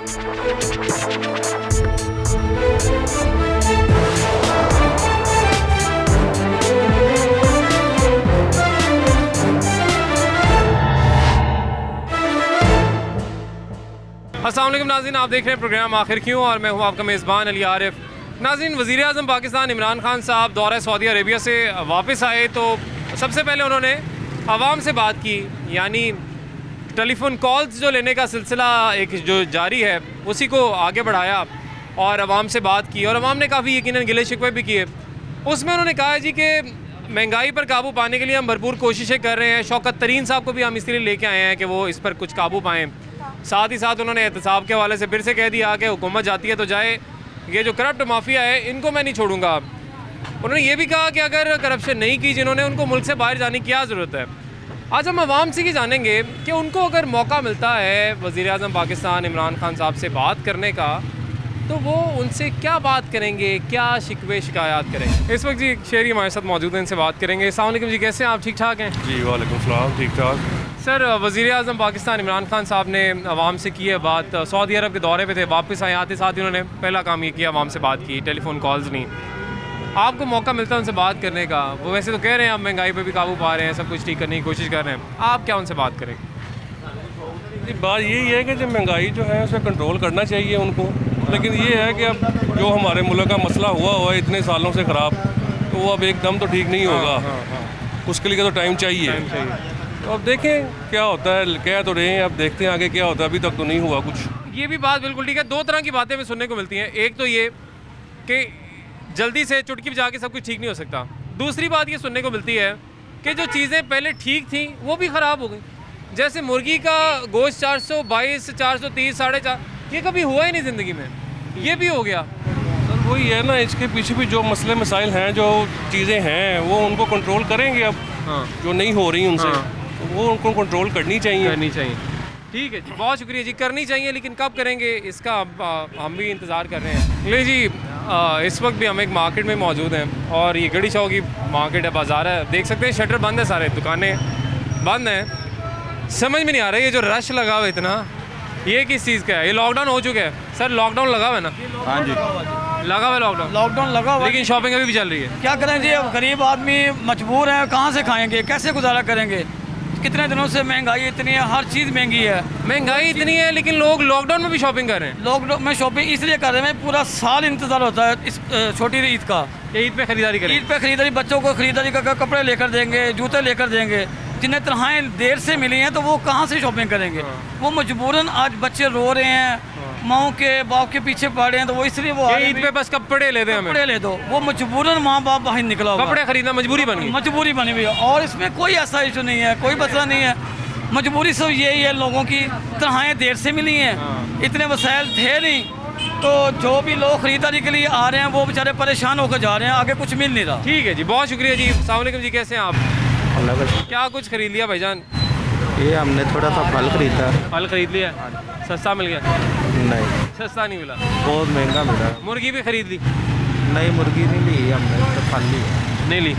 अस्सलाम वालेकुम नाज़रीन, आप देख रहे हैं प्रोग्राम आखिर क्यों और मैं हूं आपका मेज़बान अली आरिफ। नाज़रीन, वज़ीर आज़म पाकिस्तान इमरान खान साहब दौरा सऊदी अरेबिया से वापस आए तो सबसे पहले उन्होंने आवाम से बात की, यानी टेलीफोन कॉल्स जो लेने का सिलसिला एक जो जारी है उसी को आगे बढ़ाया और आवाम से बात की और आवाम ने काफ़ी यकीनन गिले शिकवे भी किए। उसमें उन्होंने कहा जी कि महंगाई पर काबू पाने के लिए हम भरपूर कोशिशें कर रहे हैं। शौकत तरीन साहब को भी हम इसलिए लेके आए हैं कि वो इस पर कुछ काबू पाएँ। साथ ही साथ उन्होंने एहतसाब के हवाले से फिर से कह दिया कि हुकूमत जाती है तो जाए, ये जो करप्ट माफिया है इनको मैं नहीं छोड़ूंगा। उन्होंने ये भी कहा कि अगर करप्शन नहीं की जिन्होंने, उनको मुल्क से बाहर जाने की क्या ज़रूरत है। आज हम आवाम से ही जानेंगे कि उनको अगर मौका मिलता है वज़ीर आज़म पाकिस्तान इमरान खान साहब से बात करने का तो वो उनसे क्या बात करेंगे, क्या शिकवे शिकायत करेंगे। इस वक्त जी शहरी हमारे साथ मौजूद हैं, इनसे बात करेंगे। अस्सलाम वालेकुम जी, कैसे हैं आप? ठीक ठाक हैं जी? वालेकुम सलाम, ठीक ठाक। सर, वज़ीर आज़म पाकिस्तान इमरान खान साहब ने आवाम से की है बात, सऊदी अरब के दौरे पे थे, वापस आए, आते साथ ही उन्होंने पहला काम ये किया, आवाम से बात की, टेलीफोन कॉल्स नहीं। आपको मौका मिलता है उनसे बात करने का, वो वैसे तो कह रहे हैं आप महंगाई पे भी काबू पा रहे हैं, सब कुछ ठीक करने की कोशिश कर रहे हैं, आप क्या उनसे बात करेंगे? जी, बात यही है कि जो महंगाई जो है उसे कंट्रोल करना चाहिए उनको, लेकिन ये है कि अब जो हमारे मुल्क का मसला हुआ है इतने सालों से ख़राब, तो वो अब एकदम तो ठीक नहीं होगा। उसके लिए तो टाइम चाहिए। तो अब देखें क्या होता है, कह तो रहे हैं, अब देखते हैं आगे क्या होता है, अभी तक तो नहीं हुआ कुछ। ये भी बात बिल्कुल ठीक है। दो तरह की बातें हमें सुनने को मिलती हैं, एक तो ये कि जल्दी से चुटकी बजा के सब कुछ ठीक नहीं हो सकता। दूसरी बात ये सुनने को मिलती है कि जो चीज़ें पहले ठीक थी वो भी ख़राब हो गई। जैसे मुर्गी का गोश्त 422, 430, 4.5, ये कभी हुआ ही नहीं ज़िंदगी में, ये भी हो गया। तो वही है ना, इसके पीछे भी जो मसले मसाइल हैं, जो चीज़ें हैं वो उनको कंट्रोल करेंगे। अब जो नहीं हो रही उनसे तो वो उनको कंट्रोल करनी चाहिए। ठीक है जी, बहुत शुक्रिया जी। करनी चाहिए, लेकिन कब करेंगे इसका हम भी इंतज़ार कर रहे हैं। ले जी, इस वक्त भी हम एक मार्केट में मौजूद हैं और ये गड़ी चौक की मार्केट है, बाज़ार है। देख सकते हैं शटर बंद है, सारे दुकानें बंद हैं। समझ में नहीं आ रहा है ये जो रश लगा हुआ इतना, ये किस चीज़ का है? ये लॉकडाउन हो चुका है सर, लॉकडाउन लगा हुआ है ना? हाँ जी, लगा हुआ है लॉकडाउन लगा हुआ, लेकिन शॉपिंग अभी भी चल रही है। क्या करें जी, अब गरीब आदमी मजबूर है, कहाँ से खाएंगे, कैसे गुजारा करेंगे? कितने दिनों से महंगाई इतनी है, हर चीज़ महंगी है। महंगाई इतनी है लेकिन लोग लॉकडाउन में भी शॉपिंग कर रहे हैं। लॉकडाउन में शॉपिंग इसलिए कर रहे हैं, पूरा साल इंतजार होता है इस छोटी ईद का। ईद पे खरीदारी करें, ईद पे खरीदारी, बच्चों को खरीदारी का कपड़े लेकर देंगे, जूते लेकर देंगे। जिन्हें तनख्वाहें देर से मिली हैं तो वो कहाँ से शॉपिंग करेंगे? वो मजबूरन आज बच्चे रो रहे हैं, माओ के बाप के पीछे पड़े हैं, तो वो इसलिए वो ईद पे बस कपड़े ले दें, कपड़े ले दो। वो मजबूरन माँ बाप बाहर निकला होगा, कपड़े खरीदना मजबूरी बनी हुई है। और इसमें कोई ऐसा इशू नहीं है, कोई मसला नहीं है। मजबूरी से यही है, लोगों की तनख्वाहें देर से मिली हैं, इतने वसाइल थे नहीं, तो जो भी लोग खरीदारी के लिए आ रहे हैं वो बेचारे परेशान होकर जा रहे हैं, आगे कुछ मिल नहीं रहा। ठीक है जी, बहुत शुक्रिया जी। अस्सलाम वालेकुम जी, कैसे हैं आप? अल्लाह का क्या कुछ खरीद लिया भाईजान? ये हमने थोड़ा सा फल खरीदा। फल खरीद लिया? सस्ता मिल गया? नहीं, सस्ता नहीं मिला, बहुत महंगा मिला। मुर्गी भी खरीद ली? नहीं, मुर्गी नहीं ली हमने, तो फल लिया। नहीं ली।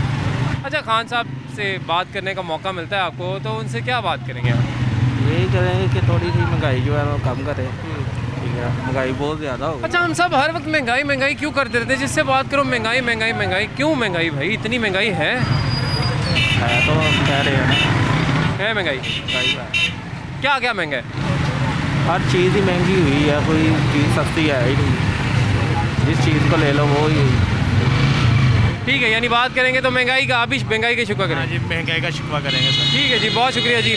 अच्छा, खान साहब से बात करने का मौका मिलता है आपको, तो उनसे क्या बात करेंगे आप? यही करेंगे कि थोड़ी सी महंगाई जो है वो कम करें। ठीक है, महंगाई बहुत ज़्यादा हो गई। अच्छा, हम सब हर वक्त महंगाई क्यों करते रहते हैं? जिससे बात करो महंगाई, क्यों महंगाई भाई? इतनी महंगाई है तो हम कह रहे हैं ना, है महंगाई। क्या क्या महंगा है? हर चीज़ ही महंगी हुई है, कोई चीज़ सस्ती है ही नहीं। जिस चीज़ को ले लो वो ही। ठीक है, यानी बात करेंगे तो महंगाई का, आप भी महंगाई का शिकवा करेंगे? जी, महंगाई का शिकवा करेंगे सर। ठीक है जी, बहुत शुक्रिया जी।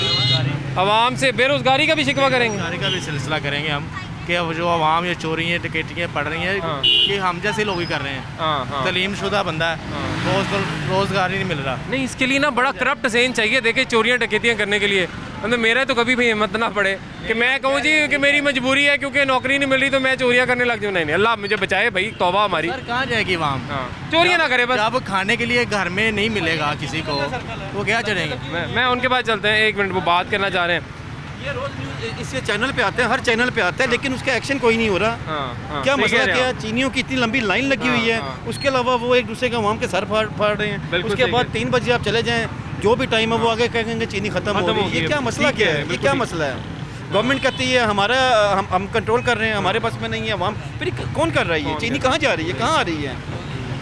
आवाम से बेरोज़गारी का भी शिकवा करेंगे? बेरोज़गारी का भी सिलसिला करेंगे हम, कि अब जो आवाम ये चोरियाँ डकैतियाँ पड़ रही हैं, ये हम जैसे लोग ही कर रहे हैं। तलीमशुदा बंदा है, रोज़गार ही नहीं मिल रहा। नहीं, इसके लिए ना बड़ा करप्ट ज़हन चाहिए। देखिए, चोरियाँ डकैतियाँ करने के लिए मतलब मेरा तो कभी भी हिम्मत ना पड़े कि मैं कहूँ जी कि मेरी मजबूरी है क्योंकि नौकरी नहीं मिल रही तो मैं चोरियाँ करने लग जाऊँ। नहीं, अल्लाह मुझे बचाए भाई, तौबा हमारी। सर कहाँ जाएगी आवाम? चोरियाँ ना करे बस। जब खाने के लिए घर में नहीं मिलेगा किसी को, वो क्या चढ़ेंगे? मैं उनके पास चलते हैं, 1 मिनट, वो बात करना चाह रहे हैं। ये रोज न्यूज़ इसके चैनल पे आते हैं, हर चैनल पे आता है, लेकिन उसका एक्शन कोई नहीं हो रहा। क्या मसला क्या है? चीनियों की इतनी लंबी लाइन लगी हुई है, उसके अलावा वो एक दूसरे का आवाम के सर फाड़ रहे हैं। उसके बाद 3 बजे आप चले जाएं, जो भी टाइम है वो आगे कहेंगे चीनी खत्म हो गई। ये क्या मसला क्या है? ये क्या मसला है? गवर्नमेंट कहती है हमारा हम कंट्रोल कर रहे हैं, हमारे बस में नहीं है अवाम, फिर कौन कर रहा है? ये चीनी कहाँ जा रही है, कहाँ आ रही है?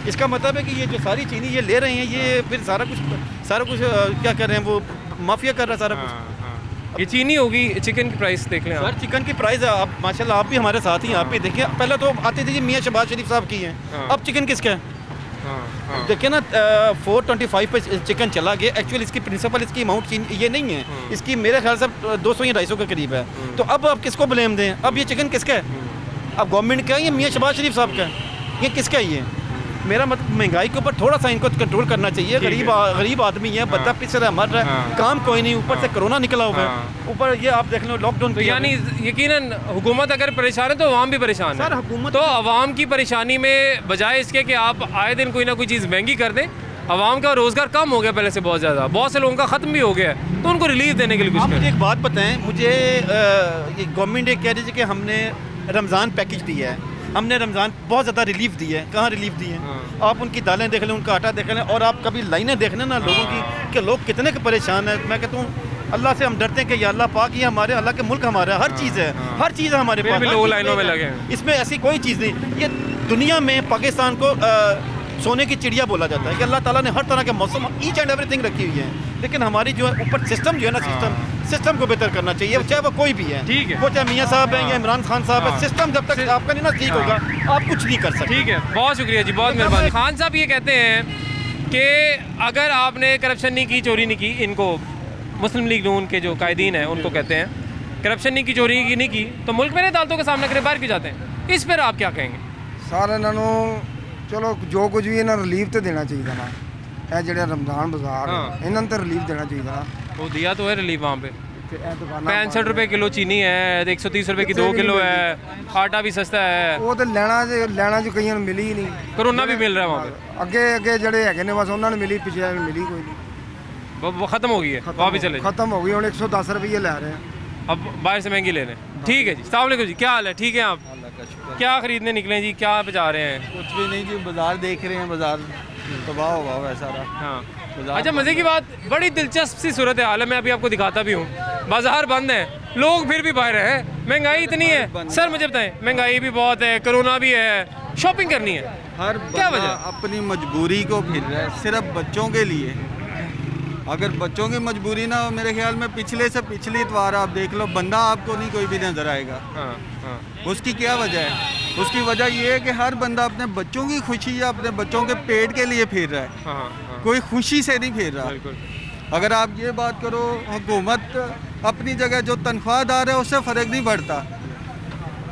इसका मतलब है कि ये जो सारी चीनी ये ले रहे हैं, ये फिर सारा कुछ क्या कर रहे हैं, वो माफिया कर रहा है सारा कुछ। ये चीनी होगी। चिकन की प्राइस देख लें आप। सर चिकन की प्राइस आप माशाल्लाह आप भी हमारे साथ ही, आप भी देखिए। पहले तो आते थे जी मियाँ शहबाज शरीफ साहब की हैं, अब चिकन किसका है? देखिए ना 425 पे चिकन चला गया। एक्चुअली इसकी प्रिंसिपल इसकी अमाउंट ये नहीं है, इसकी मेरे ख्याल से 200 या 250 के करीब है। तो अब आप किसको ब्लेम दें? अब ये चिकन किसका है? अब गवर्नमेंट का है या मियाँ शहबाज शरीफ साहब का है? ये किसका है? ये मेरा मतलब महंगाई के ऊपर थोड़ा सा इनको कंट्रोल करना चाहिए। गरीब आदमी है, बच्चा पिछड़ रहा, मर रहा है, काम कोई नहीं, ऊपर से कोरोना निकला हुआ है, ऊपर ये आप देख लो लॉकडाउन। तो यानी यकीनन हुकूमत अगर परेशान है तो अवाम भी परेशान है। सर हुकूमत तो अवाम की परेशानी में बजाय इसके कि आप आए दिन कोई ना कोई चीज़ महंगी कर दें, अवाम का रोज़गार कम हो गया पहले से बहुत ज़्यादा, बहुत से लोगों का ख़त्म भी हो गया है, तो उनको रिलीफ देने के लिए कुछ आप मुझे करें। एक बात बताएं, मुझे गवर्नमेंट ये कह रही थी कि हमने रमज़ान पैकेज दिया है, हमने रमज़ान बहुत ज़्यादा रिलीफ दी है। कहाँ रिलीफ दी है? आप उनकी दालें देख लें, उनका आटा देख लें, और आप कभी लाइनें देख लें ना लोगों की कि लोग कितने के परेशान हैं। मैं कहता हूँ अल्लाह से हम डरते हैं कि या अल्लाह पाक, ये हमारे अल्लाह के मुल्क हमारा है, हर चीज़ है, हर चीज़ है हमारे पास, लोग लाइनों में लगे हैं। इसमें ऐसी कोई चीज़ नहीं। ये दुनिया में पाकिस्तान को सोने की चिड़िया बोला जाता है कि अल्लाह ताला ने हर तरह के मौसम ईच एंड एवरीथिंग रखी हुई है, लेकिन हमारी जो है ऊपर सिस्टम जो है ना, सिस्टम को बेहतर करना चाहिए, चाहे वो कोई भी है, ठीक है, वो चाहे मियाँ साहब हैं या इमरान खान साहब है। सिस्टम जब तक आपका नहीं ना ठीक होगा, आप कुछ नहीं कर सकते। ठीक है, बहुत शुक्रिया जी, बहुत मेहरबानी। खान साहब ये कहते हैं कि अगर आपने करप्शन नहीं की, चोरी नहीं की, इनको मुस्लिम लीग नून के जो कायदीन हैं उनको कहते हैं करप्शन नहीं की, चोरी की नहीं की, तो मुल्क में अदालतों का सामना करे बाहर क्यों जाते हैं? इस पर आप क्या कहेंगे? सारे इन्हों चलो जो कुछ भी इन्हें रिलीफ तो देना चाहिए ना, ये जो रमजान बाजार इन्होंने तो रिलीफ देना चाहिए ना। वो दिया तो है रिलीफ वहाँ पे। 65 रुपए किलो चीनी है, 130 रुपए की 2 किलो है, आटा भी सस्ता है। वो तो लेना जो कई मिली ही नहीं। कोरोना भी मिल रहा है वहाँ पे। अगे अगे जड़े है ने बस उन्होंने मिली, पिछले मिली कोई नहीं, वो खत्म हो गई है, वहाँ भी चले खत्म हो गई। हम 110 रुपये ले रहे हैं, अब बाहर से महंगी ले रहे हैं। ठीक है जी, अस्सलाम वालेकुम जी, क्या हाल है? ठीक है, आप क्या खरीदने निकले जी, क्या बचा रहे हैं? कुछ भी नहीं जी, बाजार देख रहे हैं, बाजार तबाह हुआ हुआ है सारा। हाँ, अच्छा मज़े की बात, बड़ी दिलचस्प सी सूरत हाल है, मैं अभी आपको दिखाता भी हूँ। बाजार बंद है, लोग फिर भी बाहर हैं, महंगाई इतनी है। सर मुझे बताएं, महंगाई भी बहुत है, कोरोना भी है, शॉपिंग करनी है, हर क्या बंदा वजह? अपनी मजबूरी को फिर रहा है, सिर्फ बच्चों के लिए। अगर बच्चों की मजबूरी ना हो, मेरे ख्याल में पिछले से पिछली इतवार आप देख लो, बंदा आपको नहीं कोई भी नजर आएगा। उसकी क्या वजह है? उसकी वजह ये है कि हर बंदा अपने बच्चों की खुशी या अपने बच्चों के पेट के लिए फिर रहा है, कोई खुशी से नहीं फिर रहा। अगर आप ये बात करो, हुकूमत अपनी जगह जो तनख्वाहदार है उससे फ़र्क नहीं पड़ता,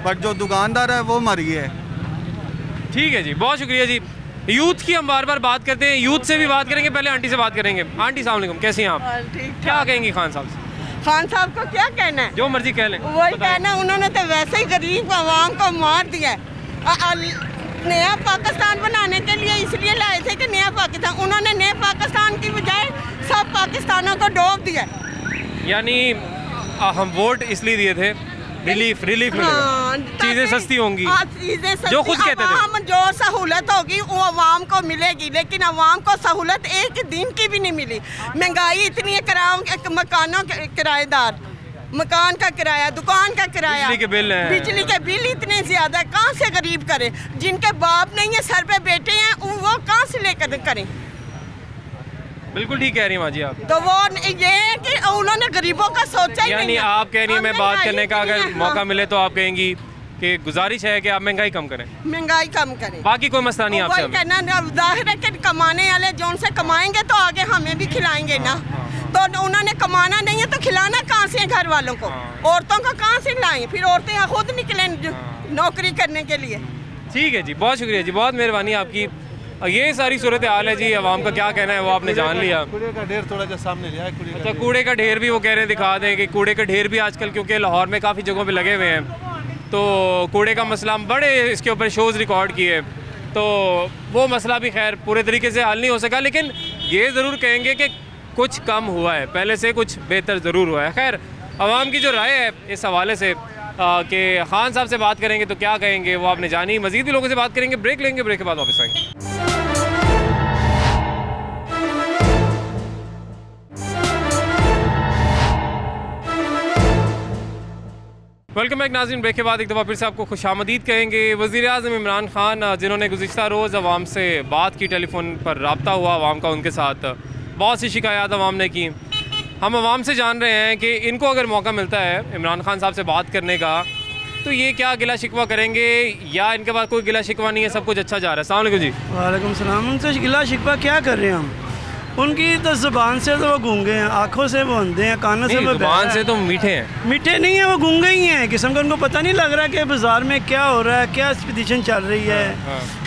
बट जो दुकानदार है वो मर गया है। ठीक है जी, बहुत शुक्रिया जी। यूथ की हम बार बार बात करते हैं, यूथ से भी बात करेंगे, पहले आंटी से बात करेंगे। आंटी अस्सलाम वालेकुम, कैसी हैं आप? क्या कहेंगी खान साहब से? खान साहब को क्या कहना है? जो मर्जी कह लें, वही कहना, उन्होंने तो वैसे ही गरीब आवाम को मार दिया है। नया पाकिस्तान बनाने के लिए इसलिए लाए थे कि नया पाकिस्तान, उन्होंने नए पाकिस्तान की बजाय सब पाकिस्तानों को डोब दिया। यानी हम वोट इसलिए दिए थे, रिलीफ मिलेगा, चीज़ें सस्ती होंगी, जो खुद कहते थे। हम जो सहूलत होगी वो अवाम को मिलेगी, लेकिन अवाम को सहूलत एक दिन की भी नहीं मिली। महंगाई इतनी है, मकानों के किराएदार, मकान का किराया, दुकान का किराया, बिजली के बिल इतने ज़्यादा, कहाँ से गरीब करे? जिनके बाप नहीं है, सर पे बेटे हैं, वो कहाँ से लेकर करें? बिल्कुल ठीक कह रही हैं माँ जी आप। तो वो ये है कि उन्होंने गरीबों का सोचा ही नहीं। यानी आप कह रही हैं, मैं बात करने का अगर मौका मिले तो आप कहेंगी कि गुजारिश है कि आप महंगाई कम करें, महंगाई कम करें, बाकी कोई मसला नहीं आपसे। कहना जाहिर है कि कमाने वाले जो उनसे कमाएंगे तो आगे हमें भी खिलाएंगे ना। तो उन्होंने कमाना नहीं है तो खिलाना कहाँ से है घर वालों को? औरतों को कहाँ से लाएं? फिर औरतें खुद निकलें नौकरी करने के लिए। ठीक है जी, बहुत शुक्रिया जी, बहुत मेहरबानी आपकी। ये सारी सूरत हाल है जी, आवाम का क्या कहना है वो आपने जान लिया। कूड़े का ढेर थोड़ा सा सामने लिया है, अच्छा कूड़े का ढेर भी वो कह रहे हैं, दिखा दें कि कूड़े का ढेर भी आजकल, क्योंकि लाहौर में काफ़ी जगहों पे लगे हुए हैं, तो कूड़े का मसला हम बड़े इसके ऊपर शोज़ रिकॉर्ड किए, तो वो मसला भी खैर पूरे तरीके से हल नहीं हो सका, लेकिन ये ज़रूर कहेंगे कि कुछ कम हुआ है, पहले से कुछ बेहतर ज़रूर हुआ है। खैर आवाम की जो राय है इस हवाले से कि खान साहब से बात करेंगे तो क्या कहेंगे वो आपने जानी। मज़ीद भी लोगों से बात करेंगे, ब्रेक लेंगे, ब्रेक के बाद वापस आएंगे। वेलकम बैक नाज़रीन। ब्रेक के बाद एक दफ़ा फिर से आपको खुशामदीद कहेंगे। वज़ीर-ए-आज़म इमरान खान जिन्होंने गुज़िश्ता रोज़ अवाम से बात की, टेलीफोन पर रब्ता हुआ अवाम का, उनके साथ बहुत सी शिकायत अवाम ने की। हम अवाम से जान रहे हैं कि इनको अगर मौका मिलता है इमरान खान साहब से बात करने का तो ये क्या गिला शिकवा करेंगे या इनके पास कोई गिला शिकवा नहीं है, सब कुछ अच्छा जा रहा है? अस्सलाम वालेकुम जी। वालेकुम सलाम। उनसे गिला शिकवा क्या कर रहे हैं हम? उनकी तो ज़ुबान से तो वो गूंगे हैं, आँखों से वो अंधे हैं, कानों से वो ज़ुबान से तो मीठे हैं। मीठे नहीं हैं, वो गूंगे ही हैं। किस्म का उनको पता नहीं लग रहा कि बाज़ार में क्या हो रहा है, क्या एक्सपीडिशन चल रही है।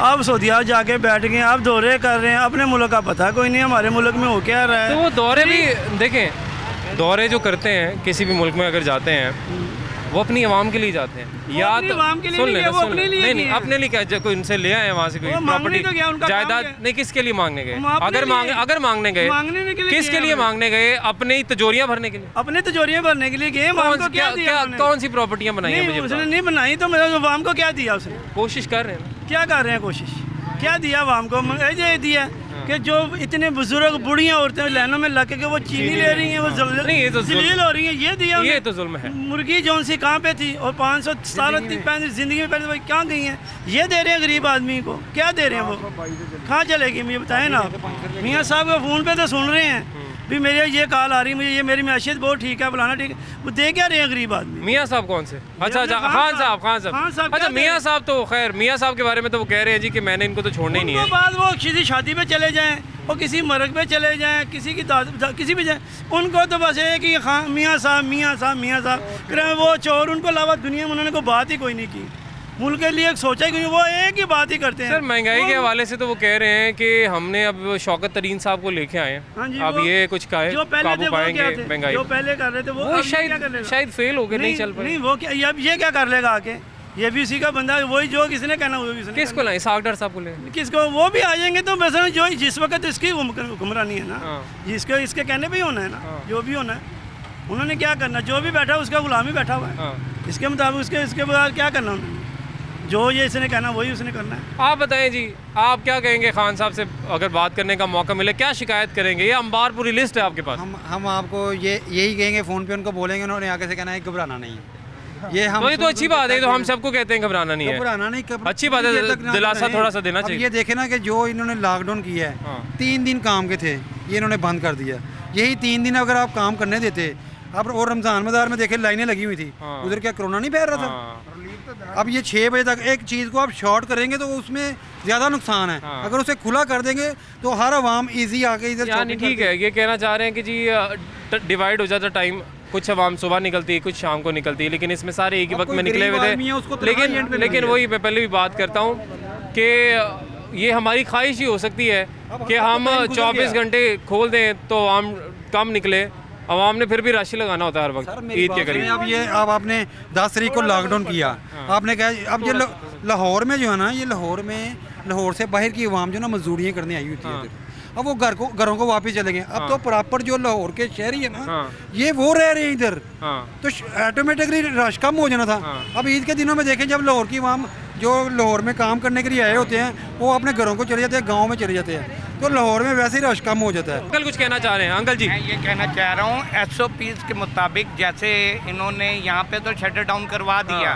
आप सऊदीया जाके बैठ गए, आप दौरे कर रहे हैं, अपने मुल्क का पता कोई नहीं, हमारे मुल्क में हो क्या रहा है। तो वो दौरे भी देखें, दौरे जो करते हैं किसी भी मुल्क में अगर जाते हैं वो अपनी आवाम के लिए जाते हैं या तो सुन लेना, सुन लेना, नहीं अपने लिए क्या, कोई उनसे ले आए वहाँ से कोई प्रॉपर्टी जायदाद नहीं, किसके लिए मांगने गए? अगर मांगने गए किसके लिए मांगने गए? अपनी तिजोरियाँ भरने के लिए, अपने तिजोरियाँ भरने के लिए गए। कौन सी प्रॉपर्टियाँ बनाई हैं? उसने नहीं बनाई तो आवाम को क्या दिया उसने? कोशिश कर रहे हैं, क्या कर रहे हैं कोशिश? क्या दिया आवाम को? ये दिया कि जो इतने बुजुर्ग बुढ़ियाँ औरतें लाइनों में लग के वो चीनी ले रही हैं, वो जलील हो रही हैं, ये दिया। ये तो जुल्म है। मुर्गी जौन सी कहाँ पे थी और 535 ज़िंदगी में पहले वही कहाँ गई हैं? ये दे रहे हैं गरीब आदमी को, क्या दे रहे हैं? वो कहाँ चलेगी मुझे बताएं ना। मियाँ साहब का फ़ोन पे तो सुन रहे हैं भी मेरे ये कॉल आ रही, मुझे ये मेरी मैशियत बहुत ठीक है, फलाना ठीक है, वो दे क्या रहे हैं गरीब आदमी? मियाँ साहब कौन से? अच्छा खान साहब। अच्छा मियाँ साहब तो खैर, मियाँ साहब के बारे में तो वो कह रहे हैं जी कि मैंने इनको तो छोड़ना ही नहीं है। बाद वो किसी शादी पे चले जाएं और किसी मरग पे चले जाएं, किसी की किसी भी जाएं, उनको तो बस है कि खान मियाँ साहब करें वो चोर, उनको अलावा दुनिया में उन्होंने कोई बात ही कोई नहीं की, मुल्क के लिए सोचा ही, वो एक ही बात ही करते हैं। सर महंगाई के हवाले से तो वो कह रहे हैं कि हमने अब शौकत तरीन साहब को लेके आए हैं, अब ये कुछ काबू पाएंगे महंगाई। जो पहले कर रहे थे वो शायद फेल हो गए, नहीं चल पाए। नहीं वो क्या, अब ये क्या कर लेगा आके? ये भी उसी का बंदा, वही जो किसने कहना वो भी किसको लाए? सागडर साहब को ले, किसको? वो भी आ जाएंगे तो वैसे जो जिस वक्त इसकी हुक्मरानी है ना, जिसके इसके कहने पे ही होना है ना, जो भी होना है उन्होंने क्या करना, जो भी बैठा उसका गुलामी बैठा हुआ है, इसके मुताबिक इसके बाद क्या करना उन्होंने, जो ये इसने कहना वही उसने करना है। आप बताएं जी, आप क्या कहेंगे खान साहब से अगर बात करने का मौका मिले, क्या शिकायत करेंगे? ये अंबार पूरी लिस्ट है आपके पास। हम आपको यही कहेंगे, फ़ोन पे उनको बोलेंगे, उन्होंने आगे से कहना है घबराना नहीं है। ये हम वही तो अच्छी बात है, तो हम सबको कहते हैं घबराना नहीं है, घबराना नहीं, अच्छी बात है, दिलासा थोड़ा सा देना चाहिए। ये देखे ना कि जो इन्होंने लॉकडाउन किया है, 3 दिन काम के थे, ये इन्होंने बंद कर दिया। यही 3 दिन अगर आप काम करने देते, अब और रमज़ान बाजार में देखे लाइनें लगी हुई थी, उधर क्या कोरोना नहीं फैल रहा था? अब ये 6 बजे तक एक चीज़ को आप शॉर्ट करेंगे तो उसमें ज़्यादा नुकसान है। अगर उसे खुला कर देंगे तो हर आवाम इजी आके इधर ठीक है। ये कहना चाह रहे हैं कि जी डिवाइड हो जाता टाइम, कुछ आवाम सुबह निकलती है, कुछ शाम को निकलती है, लेकिन इसमें सारे एक ही वक्त में निकले हुए थे। लेकिन वही मैं पहले भी बात करता हूँ कि ये हमारी ख्वाहिश ही हो सकती है कि हम 24 घंटे खोल दें तो आम कम निकले, अवाम ने फिर भी राशि लगाना होता है हर वक्त ईद के करीब। अब आपने 10 तारीख को लॉकडाउन किया, आपने कहा अब ये लाहौर में जो है ना, ये लाहौर से बाहर की आवाम जो ना मजदूरियाँ करने आई हुई थी, अब वो घरों को वापस चले गए। अब तो प्रॉपर जो लाहौर के शहरी है ना, ये वो रह रहे हैं इधर, तो ऑटोमेटिकली रश कम हो जाना था। अब ईद के दिनों में देखें, जब लाहौर की आवाम जो लाहौर में काम करने के लिए आए होते हैं, वो अपने घरों को चले जाते हैं, गाँव में चले जाते हैं, तो लाहौर में वैसे ही रश कम हो जाता है। अंकल कुछ कहना चाह रहे हैं? अंकल जी, मैं ये कहना चाह रहा हूँ SOPs के मुताबिक, जैसे इन्होंने यहाँ पे तो शटर डाउन करवा दिया,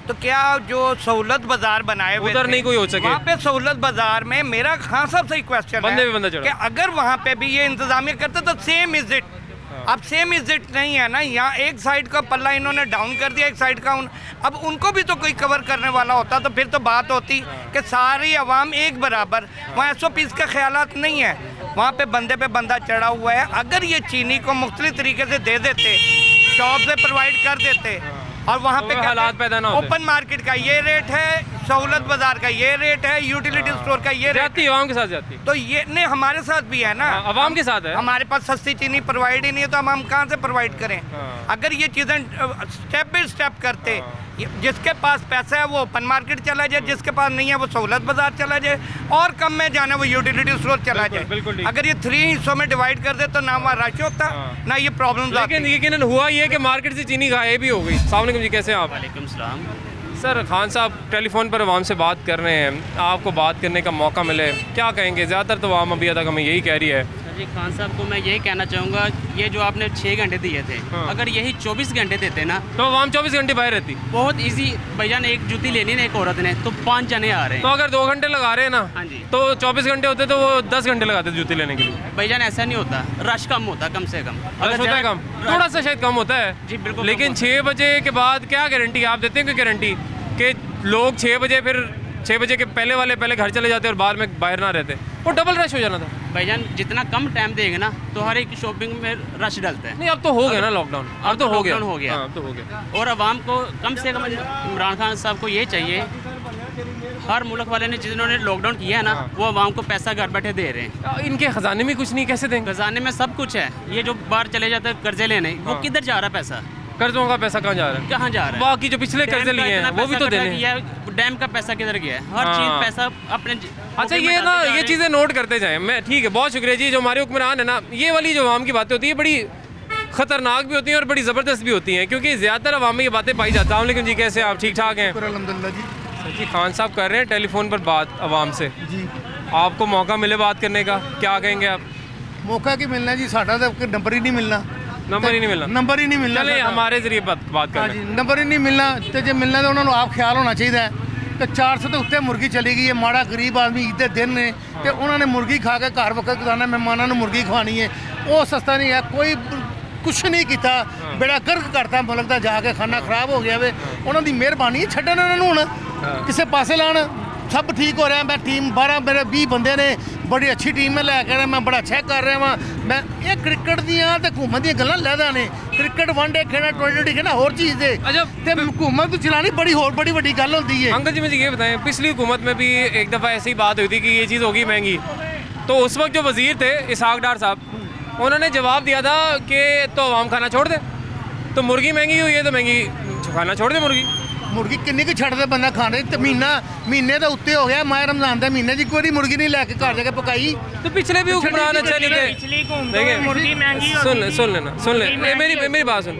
तो क्या जो सहूलत बाजार बनाए हुए उधर नहीं कोई हो सके वहाँ पे सहूलत बाजार में, मेरा खान साहब से क्वेश्चन है कि अगर वहाँ पे भी ये इंतजामिया करते तो सेम इज इट। अब सेम इज इट नहीं है ना, यहाँ एक साइड का पल्ला इन्होंने डाउन कर दिया, एक साइड का अब उनको भी तो कोई कवर करने वाला होता तो फिर तो बात होती कि सारी आवाम एक बराबर। वहाँ SOPs का ख्यालात नहीं है, वहाँ पे बंदा चढ़ा हुआ है। अगर ये चीनी को मुख्तलिफ तरीके से दे देते, शॉप से प्रोवाइड कर देते, और वहाँ पे हालात पैदा ना होते। ओपन मार्केट का ये रेट है, सहूलत बाजार का ये रेट है, यूटिलिटी स्टोर का ये रेट, आवाम के साथ जाती, तो ये नहीं हमारे साथ भी है ना, आवाम के साथ है। हमारे पास सस्ती चीनी प्रोवाइड ही नहीं है तो हम कहाँ से प्रोवाइड करें? अगर ये चीज़ें स्टेप बाई स्टेप करते, जिसके पास पैसा है वो ओपन मार्केट चला जाए, जिसके पास नहीं है वो सहूलत बाजार चला जाए, और कम में जाना वो यूटिलिटी स्टोर चला जाए। अगर ये 3 हिस्सों में डिवाइड कर दे तो ना वहाँ रश होता, ना ये प्रॉब्लम। लेकिन हुआ ये कि मार्केट से चीनी गायब भी हो गई। अस्सलाम वालेकुम जी, कैसे हैं आप? वालेकुम सलाम। सर खान साहब टेलीफोन पर आवाम से बात कर रहे हैं, आपको बात करने का मौका मिले, क्या कहेंगे? ज़्यादातर तो आवाम अभी तक हमें यही कह रही है जी खान साहब को मैं यही कहना चाहूँगा, ये जो आपने 6 घंटे दिए थे, अगर यही 24 घंटे देते ना तो आवाम 24 घंटे बाहर रहती। बहुत इजी भैया ने, एक जूती लेनी ना एक औरत ने तो 5 जने आ रहे हैं। तो अगर 2 घंटे लगा रहे हैं ना, हाँ जी, तो 24 घंटे होते तो वो 10 घंटे लगाते जूती लेने के लिए। भैया ऐसा नहीं होता, रश कम होता, कम से कम रश होता है कम, थोड़ा सा शायद कम होता है जी बिल्कुल। लेकिन 6 बजे के बाद क्या गारंटी आप देते हैं? कोई गारंटी कि लोग 6 बजे फिर 6 बजे के पहले घर चले जाते और बाद में बाहर ना रहते? वो डबल रश हो जाना था। भाईजान जितना कम टाइम देंगे ना तो हर एक शॉपिंग में रश डलता है। नहीं अब तो हो गया ना लॉकडाउन, अब तो हो गया, हो गया। अब तो हो गया। और आवाम को कम से कम इमरान खान साहब को ये चाहिए, हर मुल्क वाले ने जिन्होंने लॉकडाउन किया है ना, वो आवाम को पैसा घर बैठे दे रहे हैं। इनके खजाने में कुछ नहीं, कैसे देंगे? खजाने में सब कुछ है। ये जो बाहर चले जाते हैं कर्जे लेने, वो किधर जा रहा है पैसा? कर्जों का पैसा कहाँ जा रहा है? कहाँ जा रहा है? बाकी जो पिछले कर्जे लिए हैं वो भी तो देने हैं। डैम का पैसा किधर गया है? हर चीज पैसा अपने। अच्छा ये ना, ये चीज़ें नोट करते जाएं। मैं ठीक है, बहुत शुक्रिया जी। जो हमारे हुक्मरान है ना, ये वाली जो आवाम की बातें होती है बड़ी खतरनाक भी होती हैं और बड़ी ज़बरदस्त भी होती हैं, क्योंकि ज़्यादातर आवाम में ये बातें पाई जाती हैं। लेकिन जी कैसे आप? ठीक ठाक हैं अल्हम्दुलिल्लाह जी। जी खान साहब कर रहे हैं टेलीफोन पर बात आवाम से जी, आपको मौका मिले बात करने का, क्या कहेंगे आप? मौका की मिलना जी, साढ़ा तो नंबर ही नहीं मिलना, नंबर ही नहीं मिलना, नंबर ही नहीं मिलना। चले हमारे जरिए बात कर जी, नंबर ही नहीं मिलना। तो जो मिलना तो उन्होंने आप ख्याल होना चाहिए कि 400 तो उत्ते मुर्गी चली गई है। माड़ा गरीब आदमी ईद के दिन ने तो उन्होंने मुर्गी खा के घर वक्त गुजारना, मेहमानों ने मुर्गी खवानी है, वो सस्ता नहीं है। कोई कुछ नहीं किया, बेड़ा गर्क करता मुल्क का, जाके खाना खराब हो गया वे। उन्होंने मेहरबानी छड्डन उन्होंने हूँ किसी पासे लान, सब ठीक हो रहा है। मैं टीम 12 मेरे 20 बंदे ने, बड़ी अच्छी टीम में लैके आया, मैं बड़ा अच्छा कर रहा वहाँ। मैं ये क्रिकेट दियाँ तो हुकूमत दी गल्लां लैदा ने, क्रिकेट वनडे खेलना, T20 खेलना होर चीज़ है। अच्छा हुकूमत तो चलानी बड़ी बड़ी गल होती है। अंकल जी मुझे ये बताएं, पिछली हुकूमत में भी एक दफ़ा ऐसी बात हुई थी कि ये चीज़ होगी महंगी, तो उस वक्त जो वज़ीर थे इसहाक डार साहब, उन्होंने जवाब दिया था कि तो आवाम खाना छोड़ दे, तो मुर्गी महंगी हुई है तो महंगी खाना छोड़ दे। मुर्गी किन्नी की छड़ दे बंदा खाने, तो महीने का उत्ते हो गया। माह रमजान के महीने की कोई मुर्गी नहीं लैके घर जाके पकाई। तो पिछले भी हुक्मरान अच्छा नहीं थे। सुन ले मेरी बात सुन।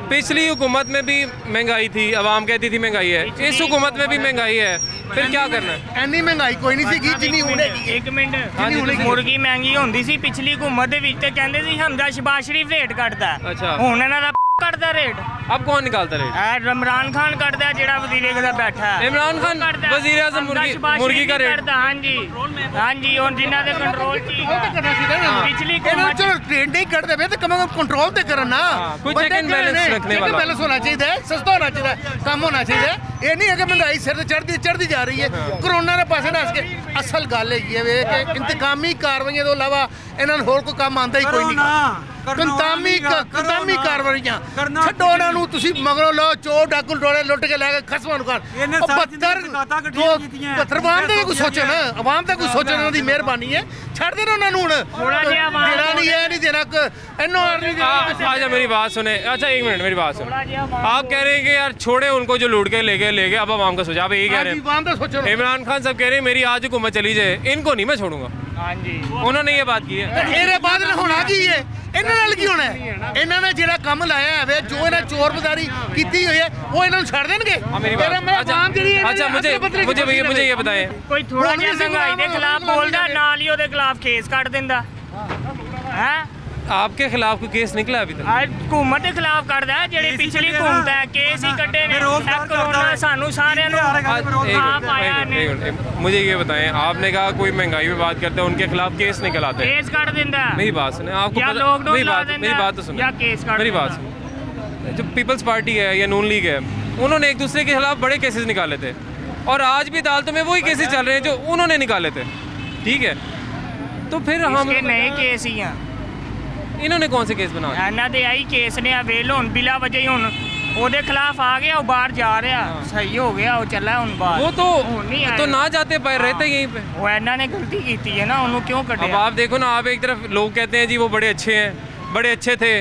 पिछली हुकूमत में भी महंगाई थी, आवाम कहती थी महंगाई है, इस हुकूमत में भी महंगाई है, फिर क्या करना है? इन्नी महंगाई कोई नहीं सी जिन्नी हुणे। एक मिनट, मुर्गी महंगी होंदी सी पिछली हुकूमत दे विच, ते कहंदे सी हमदा शहबाज शरीफ रेट कटदा। अच्छा हुण इन्हां दा कटदा रेट। अब कौन निकालता रेट? इमरान खान कटदा, जेड़ा वजीर आज़म बैठा है। इमरान खान वजीर आज़म मुर्गी का रेट? हाँ जी हाँ जी, हुण जिन्हां दे कंट्रोल पिछली चलो ट्रेंड नहीं करते पे तो कम से कम कंट्रोल तो करना। कुछ चेक एंड बैलेंस रखने वाला, बैलेंस होना चाहिए, सस्ता होना चाहिए, कम होना चाहिए। ये नहीं है कि महंगाई सिर चढ़ती जा रही है। कोरोना के पासे नस के असल गल है कि इंतकामी कार्रवाइयां तो इलावा इन्होंने होर कोई काम आंदा ही कोई नहीं। कंतामी कार्रवाइयां छड्डो उन्हां नूं, तुसीं मगरों लो चोर डाकू डोले लुट के लैके खसमां नूं कर। 72 आवाम दा कोई सोचे ना, आवाम दा कोई सोचे, उन्हां दी मेहरबानी है, छड्ड देना उन्हां नूं। देना नहीं है, नहीं देना एनओआर नहीं देना। अच्छा मेरी बात सुने, अच्छा एक मिनट मेरी बात सुन। आप कह रहे हैं कि यार छोड़े उनको जो लूट के ले गए, अब आवाम का सोचा। आप यही कह रहे हैं? इमरान खान साहब कह रहे हैं मेरी आज हुकूमत चली जाए, इनको नहीं मैं छोड़ूंगा। हाँ जी, उन्होंने ये बात की है। मेरे बाद होना की है, इन्हां नाल की होना है? इन्हां ने जेड़ा काम लाया है, जो इन्हां चोर बदारी कीती हुई है, वो इन्हां नूं छड्ड देणगे? अच्छा मुझे ये बताएं, कोई थोड़ा जिहा महंगाई के खिलाफ बोलदा, नाल ही ओहदे खिलाफ केस कट दिंदा है। आपके खिलाफ कोई केस निकला अभी तक? हुकूमत के खिलाफ करदा है, जेड़ी पिछली हुकूमत है, केस ही कटे ने। कोरोना सानू सारे मुझे ये बताएं, आपने कहा कोई महंगाई में बात करते हैं, उनके खिलाफ केस निकल आते हैं, केस कर दिंदा। मेरी बात सुने, आपको मेरी बात तो सुनो, मेरी बात सुनो। जो पीपल्स पार्टी है या नून लीग है, उन्होंने एक दूसरे के खिलाफ बड़े केसेस निकाले थे, और आज भी अदालतों में वही केसेस चल रहे हैं जो उन्होंने निकाले थे। ठीक है, तो फिर हम नए केस ही हैं। इन्होंने कौन से केस बनाए? इन्हां दे आई केस ने अवेल हुण बिला वजह ही हुण ओदे खिलाफ आ गया, वो बाहर जा रहा, सही हो गया, वो चला हुण बाहर। वो तो ना जाते पर रहते यहीं पे। वो इन्हां ने गलती की है ना, उन्होंने क्यों कटे? अब आप देखो ना, आप एक तरफ लोग कहते हैं जी वो बड़े अच्छे हैं, बड़े अच्छे थे,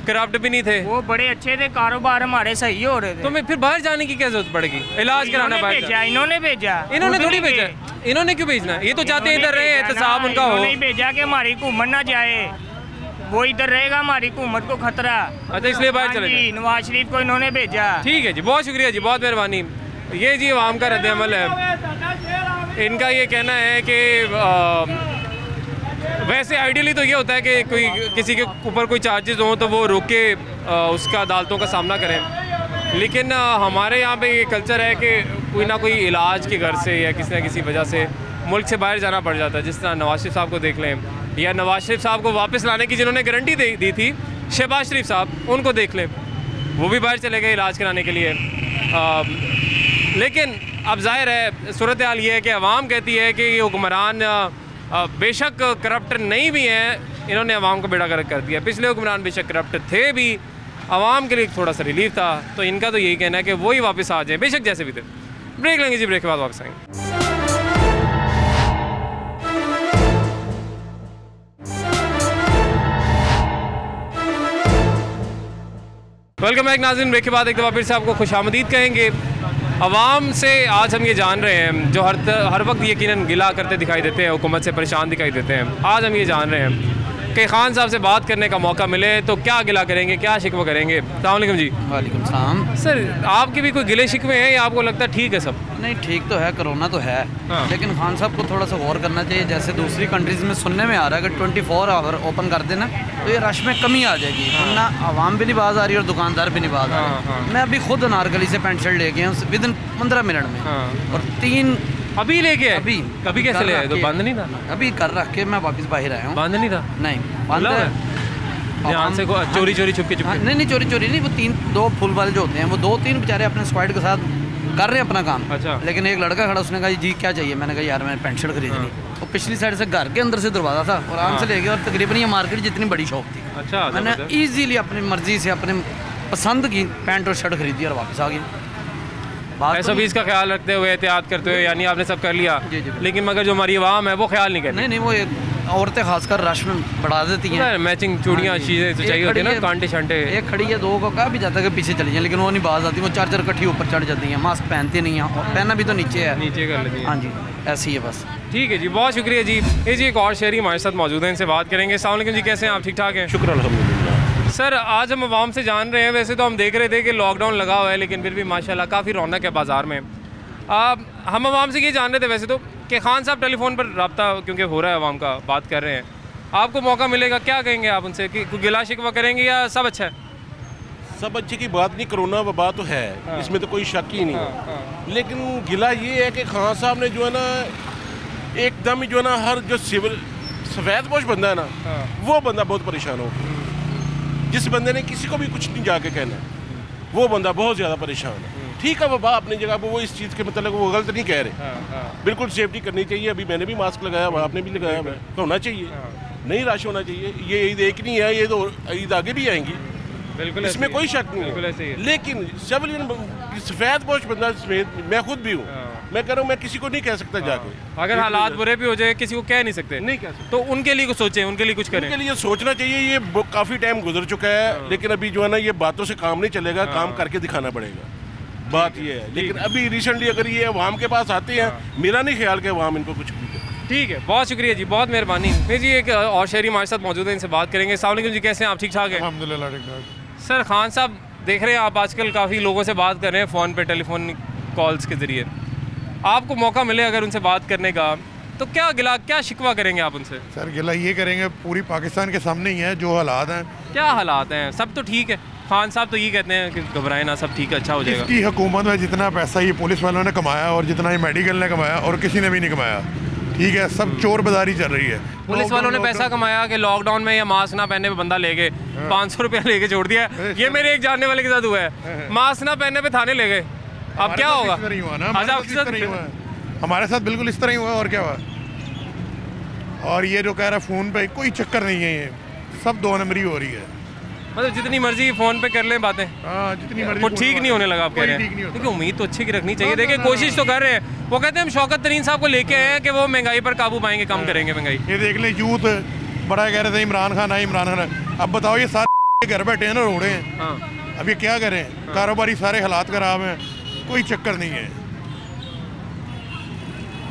करप्ट भी नहीं थे। वो बड़े अच्छे थे, कारोबार हमारे सही हो रहे थे। तो मैं फिर बाहर जाने की क्या जरूरत पड़ेगी? इलाज कराना बाहर इन्होंने भेजा। इन्होंने थोड़ी भेजा, इन्होंने क्यों भेजना? ये तो चाहते हैं इधर रहे, एहतसाब उनका हो। नहीं भेजा कि हमारी हुकूमत ना जाए, वो इधर रहेगा, हमारी हुकूमत को खतरा। अच्छा इसलिए बाहर चले गए। नवाज शरीफ को इन्होंने भेजा। ठीक है जी, बहुत शुक्रिया जी, बहुत मेहरबानी। ये जी आवाम का रद्द अमल है। इनका ये कहना है कि वैसे आइडियली तो ये होता है कि कोई किसी के ऊपर कोई चार्जेस हों तो वो रोक के उसका अदालतों का सामना करें, लेकिन हमारे यहाँ पे ये कल्चर है कि कोई ना कोई इलाज के घर से या किसी न किसी वजह से मुल्क से बाहर जाना पड़ जाता है। जिस तरह नवाज शरीफ साहब को देख लें, या नवाज शरीफ साहब को वापस लाने की जिन्होंने गारंटी दी थी शहबाज शरीफ साहब, उनको देख लें, वो भी बाहर चले गए इलाज कराने के लिए। लेकिन अब जाहिर है सूरत हाल ये है कि अवाम कहती है कि ये हुक्मरान बेशक करप्ट नहीं भी हैं, इन्होंने अवाम को बेड़ा गर्क कर दिया। पिछले हुक्मरान बेशक करप्ट थे भी, अवाम के लिए थोड़ा सा रिलीफ था, तो इनका तो यही कहना है कि वही वापस आ जाए, बेशक जैसे भी थे। ब्रेक लेंगे जी, ब्रेक के बाद वापस आएंगे। वेलकम बैक नाज़रीन। ब्रेक के बाद एक दफ़ा फिर से आपको खुशामदीद कहेंगे। अवाम से आज हम ये जान रहे हैं जो हर वक्त यकीनन गिला करते दिखाई देते हैं, हुकूमत से परेशान दिखाई देते हैं, आज हम ये जान रहे हैं कि खान साहब से बात करने का मौका मिले तो क्या गिला करेंगे, क्या शिकवा करेंगे। अस्सलाम वालेकुम जी। वालेकुम सलाम। सर आपके भी कोई गिले शिकवे हैं या आपको लगता है ठीक है सब? नहीं, ठीक तो है, कोरोना तो है, लेकिन खान साहब को थोड़ा सा गौर करना चाहिए। जैसे दूसरी कंट्रीज़ में सुनने में आ रहा है कि 24 आवर ओपन कर देना तो ये रश में कमी आ जाएगी, वरना आवाम भी नहीं बाज आ रही और दुकानदार भी नहीं बाज आ रहे। मैं अभी खुद अनारकली से पैंट शर्ट लेके हूँ विदिन 15 मिनट में, और 3 अभी लेके अभी कैसे ले आए? तो बंद नहीं था? अभी कर रख के मैं वापस बाहर आया हूँ। बंद नहीं था? नहीं बंद है, ध्यान से चोरी छुपके नहीं चोरी नहीं, वो 2 फुल वाले जो होते हैं वो 2-3 बेचारे अपने स्क्वाड के साथ कर रहे हैं अपना काम। अच्छा। लेकिन एक लड़का खड़ा, उसने कहा जी क्या चाहिए? मैंने कहा यार मैंने पेंट शर्ट खरीदनी। वो पिछली साइड से घर के अंदर से दरवाजा था और आराम से ले गया, और तकरीबन ये मार्केट जितनी बड़ी शॉप थी। अच्छा। मैंने ईजीली अपनी मर्जी से अपने पसंद की पैंट और शर्ट खरीदी और वापस आ गया। 120 का ख्याल रखते हुए, एहतियात करते हुए, यानी आपने सब कर लिया, लेकिन मगर जो हमारी आवाम है वो ख्याल नहीं करती। नहीं वो औरतें खासकर रश में बढ़ा देती हैं। मैचिंग चूड़ियाँ चीज़ें तो चाहिए होती है ना, कांटे शांटे। एक खड़ी है, 2 को कहा भी जाता है कि पीछे चली जाए, लेकिन वो नहीं बाज आती, वो 4 इकट्ठी ऊपर चढ़ जाती हैं, मास्क पहनती नहीं है, और पहना भी तो नीचे है, नीचे कर लेती है। हाँ जी, ऐसी है बस। ठीक है जी, बहुत शुक्रिया जी। ये जी एक और शहरी हमारे साथ मौजूद हैं, इनसे बात करेंगे। अस्सलाम वालेकुम जी, कैसे हैं आप? ठीक ठाक हैं? शुक्र अल्हम्दुलिल्लाह। सर आज हम आवाम से जान रहे हैं, वैसे तो हम देख रहे थे कि लॉकडाउन लगा हुआ है, लेकिन फिर भी माशाल्लाह काफ़ी रौनक है बाज़ार में। हम आवाम से ये जान रहे थे वैसे तो कि खान साहब टेलीफोन पर रब्ता क्योंकि हो रहा है, आवाम का बात कर रहे हैं, आपको मौका मिलेगा, क्या कहेंगे आप उनसे? कि कोई गिला शिकवा करेंगे या सब अच्छा है? सब अच्छे की बात नहीं, कोरोना वबा तो है, इसमें तो कोई शक ही नहीं है। लेकिन गिला ये है कि खान साहब ने जो है ना एकदम ही जो है ना हर जो सिविल सफ़ेद पोश बंदा है ना, वो बंदा बहुत परेशान हो। जिस बंदे ने किसी को भी कुछ नहीं जाके कहना, वो बंदा बहुत ज़्यादा परेशान है। ठीक है वबा अपनी जगह पर, वो इस चीज़ के मतलब वो गलत नहीं कह रहे, बिल्कुल सेफ्टी करनी चाहिए। अभी मैंने भी मास्क लगाया हुआ, आपने भी लगाया हुआ, तो होना चाहिए, नहीं रश होना चाहिए। ये ईद एक नहीं है, ये तो ईद आगे भी आएंगी, बिल्कुल इसमें कोई शक नहीं है। लेकिन सिविलियन सफ़ेद पोश बंदा समेत मैं खुद भी हूँ, मैं कह रहा हूँ मैं किसी को नहीं कह सकता जाके। अगर हालात बुरे भी हो जाए किसी को कह नहीं सकते, नहीं कह सकते, तो उनके लिए कुछ सोचें, उनके लिए कुछ करें। उनके लिए सोचना चाहिए। ये काफ़ी टाइम गुजर चुका है, लेकिन अभी जो है ना ये बातों से काम नहीं चलेगा, काम करके दिखाना पड़ेगा, बात ये है। लेकिन अभी रिसेंटली अगर ये अवाम के पास आते हैं, मेरा नहीं ख्याल कि अवाम इनको कुछ भी। ठीक है, बहुत शुक्रिया जी, बहुत मेहरबानी। फिर जी एक और शहरी हमारे साथ मौजूद है, इनसे बात करेंगे। अस्सलाम वालेकुम जी, कैसे हैं आप? ठीक ठाक हैं? अल्हम्दुलिल्लाह ठीक ठाक। सर खान साहब देख रहे हैं आप आजकल काफ़ी लोगों से बात कर रहे हैं फ़ोन पे, टेलीफोन कॉल्स के ज़रिए, आपको मौका मिले अगर उनसे बात करने का तो क्या शिकवा करेंगे आप उनसे? सर गिला ये करेंगे, पूरी पाकिस्तान के सामने ही है जो हालात हैं। क्या हालात हैं? सब तो ठीक है, खान साहब तो ये कहते हैं कि घबराए ना, सब ठीक है, अच्छा हो जाएगा। इसकी हुकूमत में जितना पैसा ये पुलिस वालों ने कमाया और जितना ये मेडिकल ने कमाया और किसी ने भी नहीं कमाया, ठीक है, सब चोर बाजारी चल रही है। पुलिस वालों ने पैसा कमाया कि लॉकडाउन में या मास्क ना पहनने पे बंदा ले गए, 500 रुपया लेके छोड़ दिया। ये मेरे एक जानने वाले के साथ हुआ है, मास्क ना पहनने पे थाने ले गए। अब क्या होगा? हमारे साथ बिल्कुल इस तरह ही हुआ, और क्या हुआ? और ये जो कह रहा है फ़ोन पे कोई चक्कर नहीं है, ये सब 2 नंबरी हो रही है। मतलब जितनी मर्जी फ़ोन पे कर लें बातें, जितनी मर्जी, वो ठीक नहीं होने लगा आप कह रहे हैं? क्योंकि उम्मीद तो अच्छी की रखनी चाहिए। देखिए कोशिश तो कर रहे हैं, वो कहते हैं हम शौकत तरीन साहब को लेके आए हैं कि वो महंगाई पर काबू पाएंगे, कम करेंगे महंगाई। ये देख लें, यूथ बड़ा कह रहे थे इमरान खान आए, इमरान खान। अब बताओ ये सारे घर बैठे हैं ना, रोड़े हैं, अब ये क्या करें? कारोबारी सारे हालात खराब हैं, कोई चक्कर नहीं है।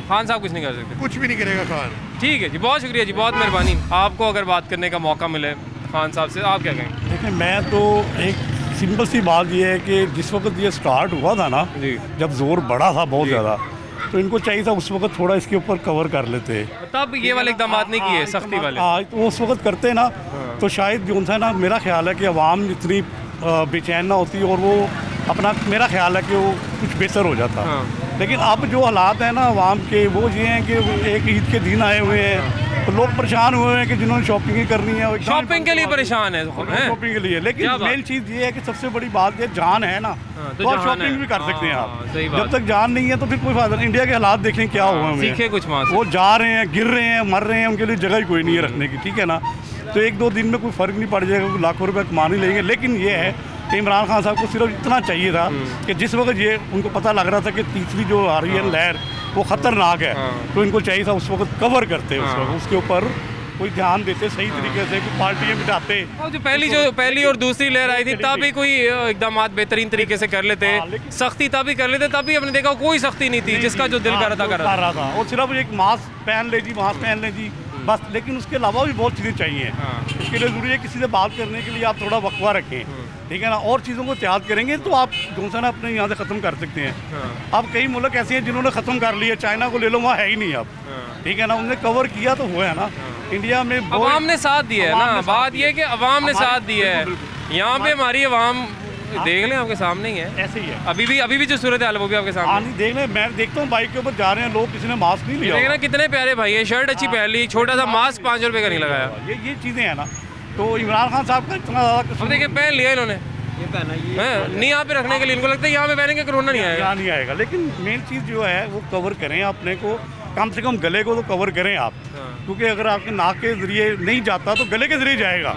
खान साहब कुछ नहीं कर सकते? कुछ भी नहीं करेगा खान। ठीक है जी, बहुत शुक्रिया जी, बहुत मेहरबानी। आपको अगर बात करने का मौका मिले खान साहब से, आप क्या कहेंगे? देखिए मैं तो एक सिंपल सी बात ये है कि जिस वक्त ये स्टार्ट हुआ था ना, जब जोर बढ़ा था बहुत ज़्यादा, तो इनको चाहिए था उस वक्त थोड़ा इसके ऊपर कवर कर लेते, तब ये वाले इकदाम नहीं किए सख्ती वाले। हाँ, तो उस वक्त करते ना तो शायद जो सा ना, मेरा ख्याल है कि अवाम इतनी बेचैन ना होती और वो अपना, मेरा ख्याल है कि वो कुछ बेहतर हो जाता। लेकिन अब जो हालात हैं ना अवाम के, वो ये हैं कि एक ईद के दिन आए हुए हैं तो लोग परेशान हुए हैं कि जिन्होंने शॉपिंग करनी है, शॉपिंग के लिए परेशान है, शॉपिंग के लिए। लेकिन मेन चीज़ ये है कि सबसे बड़ी बात ये जान है ना, तो आप शॉपिंग भी कर सकते हैं आप। जब तक जान नहीं है तो फिर कोई फायदा नहीं। इंडिया के हालात देखें क्या हुआ है, सीखे कुछ वहाँ से। वो जा रहे हैं, गिर रहे हैं, मर रहे हैं, उनके लिए जगह ही कोई नहीं है रखने की, ठीक है ना। तो 1-2 दिन में कोई फ़र्क नहीं पड़ जाएगा, लाखों रुपये कमा नहीं लेंगे। लेकिन ये है कि इमरान खान साहब को सिर्फ इतना चाहिए था कि जिस वक्त ये उनको पता लग रहा था कि तीसरी जो आ रही है लहर वो ख़तरनाक है, तो इनको चाहिए था उस वक्त कवर करते उस वक्त, उसके ऊपर कोई ध्यान देते सही तरीके से, कि पार्टियाँ बिठाते। जो पहली और दूसरी लहर आई थी तब भी कोई इकदाम बेहतरीन तरीके से कर लेते, सख्ती तब भी कर लेते, तभी हमने देखा कोई सख्ती नहीं थी, जिसका जो दिल कर रहा था। और सिर्फ एक मास्क पहन ले जी, मास्क पहन ले जी बस। लेकिन उसके अलावा भी बहुत चीज़ें चाहिए। इसके लिए ज़रूरी है किसी से बात करने के लिए आप थोड़ा वक़्फ़ा रखें, ठीक है ना। और चीज़ों को त्याग करेंगे तो आप जो सा ना अपने यहाँ से ख़त्म कर सकते हैं। अब कई मुल्क ऐसे हैं जिन्होंने ख़त्म कर लिया, चाइना को ले लो, वहाँ है ही नहीं अब, ठीक है ना। उन्होंने कवर किया तो हुआ है ना। इंडिया में अवाम ने साथ दिया है ना, बात ये है कि अवाम ने साथ दिया है। यहाँ पे हमारी अवाम देख लें आपके सामने ही है, ऐसे ही है। अभी भी जो सूरत हाल है वो भी आपके सामने देख लें। मैं देखता हूँ बाइक के ऊपर जा रहे हैं लोग, किसी ने मास्क नहीं लिया। देखना कितने प्यारे भाई है, शर्ट अच्छी पहन ली, छोटा सा मास्क 5 रुपये का नहीं लगाया। ये चीज़ें हैं ना। तो इमरान खान साहब का इतना ज़्यादा देखिए पहन लिया इन्होंने, नहीं यहाँ पे रखने के लिए, इनको लगता है यहाँ पे पहनेंगे कोरोना नहीं आएगा। नहीं आएगा। लेकिन मेन चीज़ जो है वो कवर करें अपने को, कम से कम गले को तो कवर करें आप, क्योंकि अगर आपके नाक के जरिए नहीं जाता तो गले के जरिए जाएगा,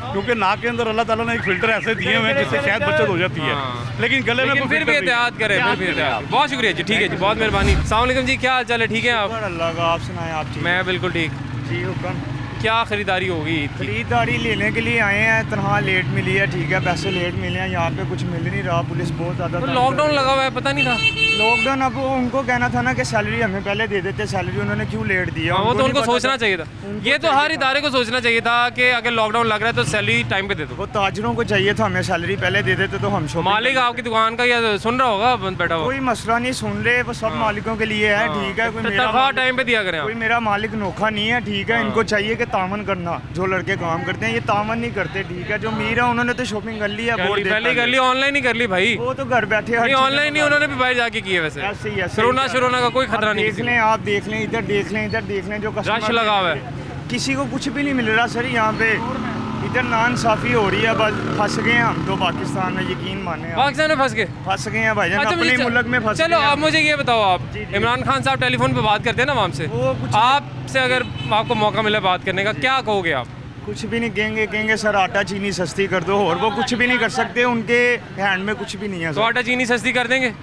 क्योंकि नाक के अंदर अल्लाह ताला ने एक फिल्टर ऐसे दिए हुए हैं जिससे शायद बचत हो जाती है। लेकिन गले में फिर भी एहतियात करें, बहुत शुक्रिया जी, ठीक है जी, बहुत मेहरबानी। अस्सलाम वालेकुम जी, क्या हाल चाल है, ठीक है आप? अल्लाह का, आप सुनाएं आप? मैं बिल्कुल ठीक जी। हुक्म। क्या ख़रीदारी होगी? ख़रीदारी लेने के लिए आए हैं, तनख्वाह लेट मिली है, ठीक है, पैसे लेट मिले हैं, यहाँ पे कुछ मिल नहीं रहा, पुलिस बहुत ज़्यादा। लॉकडाउन लगा हुआ है, पता नहीं था लॉकडाउन। अब उनको कहना था ना कि सैलरी हमें पहले दे देते, सैलरी उन्होंने क्यों लेट दिया? वो तो उनको सोचना चाहिए था, ये तो हर इदारे को सोचना चाहिए था कि अगर लॉकडाउन लग रहा है तो सैलरी टाइम पे दे दो। वो ताजरों को चाहिए था हमें सैलरी पहले दे देते तो हम मालिक आपकी दुकान का या सुन रहा होगा बंद बैठा हुआ, कोई मसला नहीं, सुन ले, वो सब मालिकों के लिए है, ठीक है। तनख्वाह टाइम पे दिया करें। कोई मेरा मालिक नोखा नहीं है, ठीक है। इनको चाहिए कि तामन करना, जो लड़के काम करते हैं ये तामन नहीं करते, ठीक है। जो मीर है उन्होंने तो शॉपिंग कर ली है, पहले कर ली, ऑनलाइन ही कर ली भाई, वो तो घर बैठे ऑनलाइन नहीं, उन्होंने भी बाहर जाके किए। वैसे ऐसे ही कोरोना का कोई खतरा नहीं। देख लें आप, देख लें इधर, देख लें इधर, देख लें जो रश लगा हुआ है, किसी को कुछ भी नहीं मिल रहा सर यहाँ पे। इधर नाइंसाफी हो रही है, बस फंस गए हैं हम तो पाकिस्तान में, यकीन माने। पाकिस्तान में फंस गए हैं भाई, अपने मुल्क में फंस। चलो अब मुझे ये बताओ, आप इमरान खान साहब टेलीफोन पे बात करते हैं ना वहाँ से, आपसे अगर आपको मौका मिले बात करने का, क्या कहोगे आप? कुछ भी नहीं कहेंगे सर आटा चीनी सस्ती कर दो, और वो कुछ भी नहीं कर सकते, उनके हैंड में कुछ भी नहीं है। तो आटा चीनी सस्ती कर देंगे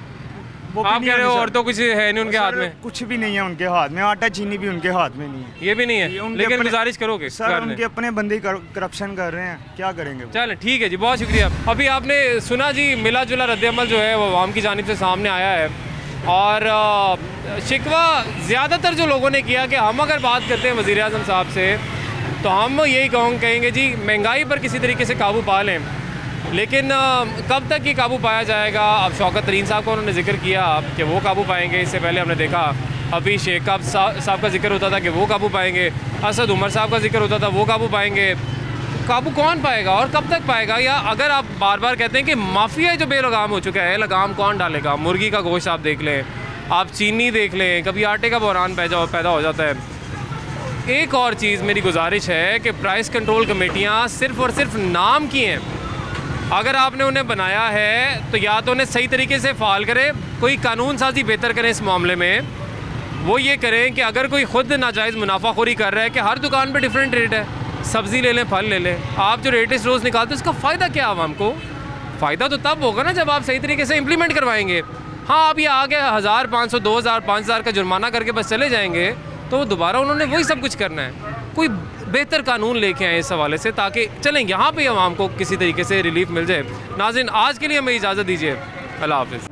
आप कह रहे हो, और तो कुछ है नहीं उनके हाथ में, कुछ भी नहीं है उनके हाथ में, आटा चीनी भी उनके हाथ में नहीं है, ये भी नहीं है। लेकिन गुजारिश करोगे सर, उनके अपने बंदे करप्शन कर रहे हैं, क्या करेंगे? चलो ठीक है जी, बहुत शुक्रिया। अभी आपने सुना जी, मिला जुला रद्द-ए-अमल जो है वो आवाम की जानिब से सामने आया है, और शिकवा ज़्यादातर जो लोगों ने किया कि हम अगर बात करते हैं वज़ीर-ए-आज़म साहब से तो हम यही कहेंगे जी महंगाई पर किसी तरीके से काबू पा लें, लेकिन कब तक ये काबू पाया जाएगा? अब शौकत तरीन साहब को उन्होंने जिक्र किया कि वो काबू पाएंगे, इससे पहले हमने देखा अभी शेख साहब का जिक्र होता था कि वो काबू पाएंगे, असद उमर साहब का जिक्र होता था वो काबू पाएंगे। काबू कौन पाएगा और कब तक पाएगा? या अगर आप बार बार कहते हैं कि माफिया जो बेलगाम हो चुका है, लगाम कौन डालेगा? मुर्गी का गोश्त आप देख लें, आप चीनी देख लें, कभी आटे का बहरान पैदा हो जाता है। एक और चीज़ मेरी गुजारिश है कि प्राइस कंट्रोल कमेटियाँ सिर्फ़ और सिर्फ नाम की हैं। अगर आपने उन्हें बनाया है तो या तो उन्हें सही तरीके से फ़ाल करें, कोई कानून साजी बेहतर करें इस मामले में। वो ये करें कि अगर कोई ख़ुद नाजायज़ मुनाफाखोरी कर रहा है कि हर दुकान पे डिफरेंट रेट है, सब्ज़ी ले लें, फल ले लें, आप जो रेट रोज़ निकालते हैं उसका फ़ायदा क्या आवाम को? फ़ायदा तो तब होगा ना जब आप सही तरीके से इम्प्लीमेंट करवाएंगे। हाँ, अब ये आ गया 1000, 500, 2000, 5000 का जुर्माना करके बस चले जाएंगे तो दोबारा उन्होंने वही सब कुछ करना है। कोई बेहतर कानून लेके आए इस हवाले से ताकि चलें यहाँ पे आवाम को किसी तरीके से रिलीफ मिल जाए। नाज़रीन, आज के लिए हमें इजाज़त दीजिए, अल्लाह हाफ़िज़।